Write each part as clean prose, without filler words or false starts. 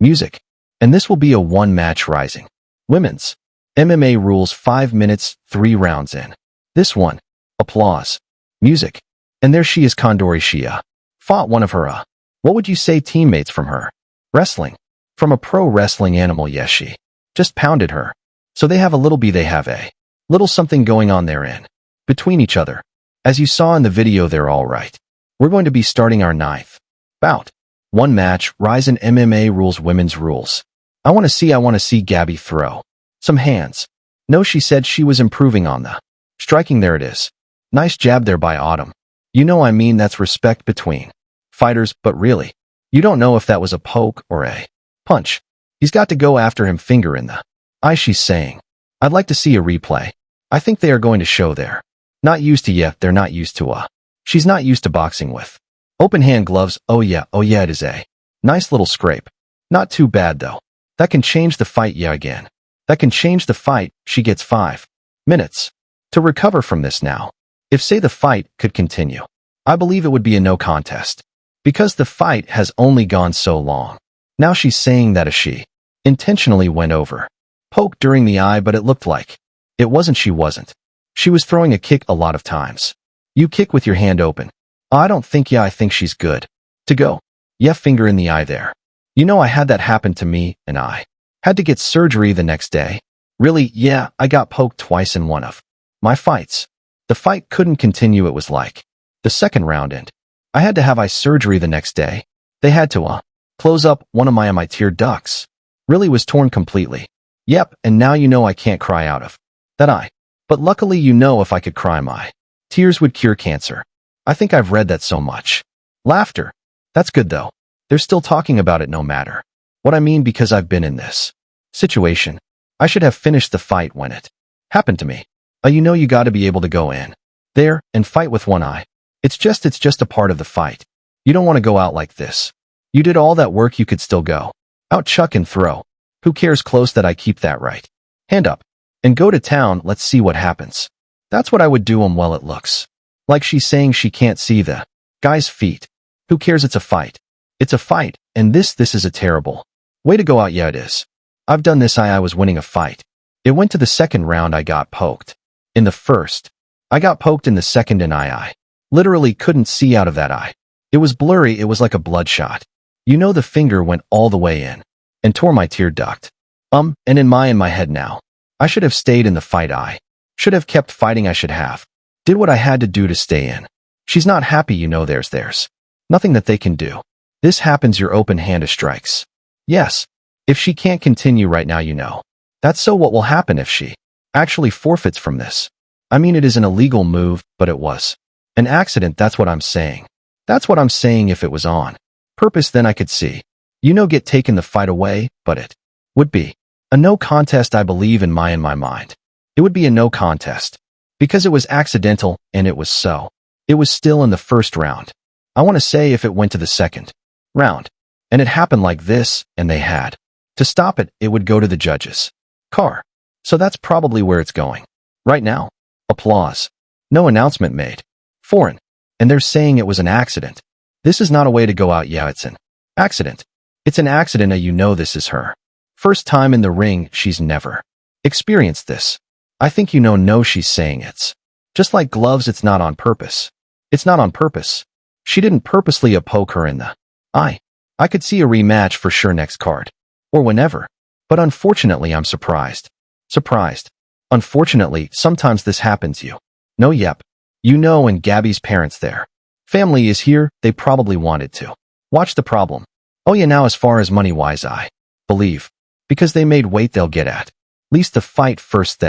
Music. And this will be a one-match rising. Women's. MMA rules 5 minutes, 3 rounds in. This one. Applause. Music. And there she is, Kondori Shia. Fought one of her, what would you say, teammates from her? Wrestling. From a pro wrestling animal, yes, she just pounded her. So they have a little they have a little something going on therein. Between each other. As you saw in the video, they're all right. We're going to be starting our 9th bout. One match, rise in MMA rules, women's rules. I want to see Gabi throw some hands. No, she said she was improving on the striking. There it is. Nice jab there by Autumn. You know, I mean, that's respect between fighters, but really, you don't know if that was a poke or a punch. He's got to go after him, finger in the eye, she's saying. I'd like to see a replay. I think they are going to show they're not used to yet. They're not used to she's not used to boxing with open hand gloves. Oh yeah, it is a nice little scrape. Not too bad though. That can change the fight. Yeah, again. That can change the fight. She gets 5 minutes to recover from this now. If, say, the fight could continue, I believe it would be a no contest. Because the fight has only gone so long. Now she's saying that she intentionally went over. Poke during the eye, but it looked like it wasn't. She wasn't. She was throwing a kick a lot of times. You kick with your hand open. I don't think. Yeah, I think she's good to go. Yeah, finger in the eye there. You know, I had that happen to me, and I had to get surgery the next day. Really? Yeah, I got poked twice in one of my fights. The fight couldn't continue. It was like the second round, and I had to have eye surgery the next day. They had to close up one of my tear ducts. Really was torn completely. Yep, and now you know I can't cry out of that eye. But luckily, you know, if I could cry, my tears would cure cancer. I think I've read that so much. Laughter. That's good though. They're still talking about it no matter what I mean, because I've been in this situation. I should have finished the fight when it happened to me. You know, you got to be able to go in there and fight with one eye. It's just a part of the fight. You don't want to go out like this. You did all that work, you could still go out, chuck and throw. Who cares? Close that. I keep that right hand up and go to town. Let's see what happens. That's what I would do. Well, it looks like she's saying she can't see the guy's feet. Who cares? It's a fight. It's a fight, and this is a terrible way to go out. Yeah, it is. I've done this. I was winning a fight. It went to the second round. I got poked. In the first, I got poked. In the second, and I literally couldn't see out of that eye. It was blurry. It was like a bloodshot. You know, the finger went all the way in and tore my tear duct. And in my head now, I should have stayed in the fight. I should have kept fighting. I should have did what I had to do to stay in. She's not happy. You know, there's nothing that they can do. This happens. Your open hand strikes. Yes. If she can't continue right now, you know, that's so what will happen if she actually forfeits from this. I mean, it is an illegal move, but it was an accident. That's what I'm saying. That's what I'm saying. If it was on purpose, then I could see, you know, get taken the fight away, but it would be a no contest. I believe in my mind. It would be a no contest because it was accidental, and it was so. It was still in the first round. I want to say if it went to the second round and it happened like this and they had to stop it, it would go to the judge's car. So that's probably where it's going right now. Applause. No announcement made. Foreign. And they're saying it was an accident. This is not a way to go out. Yeah, it's an accident. It's an accident. You know, this is her first time in the ring. She's never experienced this. I think you know, no, she's saying it's just like gloves. It's not on purpose. It's not on purpose. She didn't purposely poke her in the eye. I could see a rematch for sure next card. Or whenever. But unfortunately, I'm surprised. Surprised. Unfortunately, sometimes this happens. You know, yep. You know, and Gabi's parents, their family is here. They probably wanted to watch the problem. Oh yeah, now as far as money-wise, I believe. Because they made weight, they'll get at least the fight first.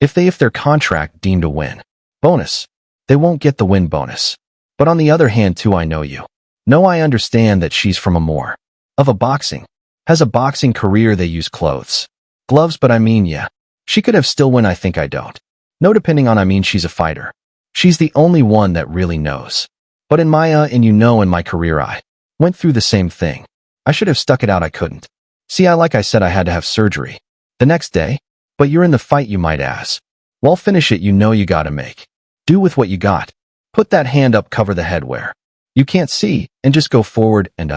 If their contract deemed a win bonus, they won't get the win bonus. But on the other hand, too, I know you. No, I understand that she's from a more of a boxing, has a boxing career. They use gloves, but I mean, yeah, she could have still win. I think I don't. No, depending on, I mean, she's a fighter. She's the only one that really knows. But in my, and you know, in my career, I went through the same thing. I should have stuck it out. I couldn't. See, like I said, I had to have surgery the next day. But you're in the fight, you might ask. Well, finish it. You know, you gotta make do with what you got. Put that hand up, cover the head where you can't see, and just go forward and,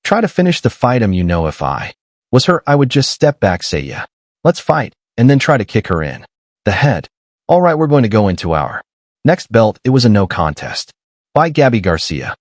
Try to finish the fight. You know, if I was her, I would just step back, say, yeah, let's fight, and then try to kick her in the head. All right, we're going to go into our next belt. It was a no contest by Gabi Garcia.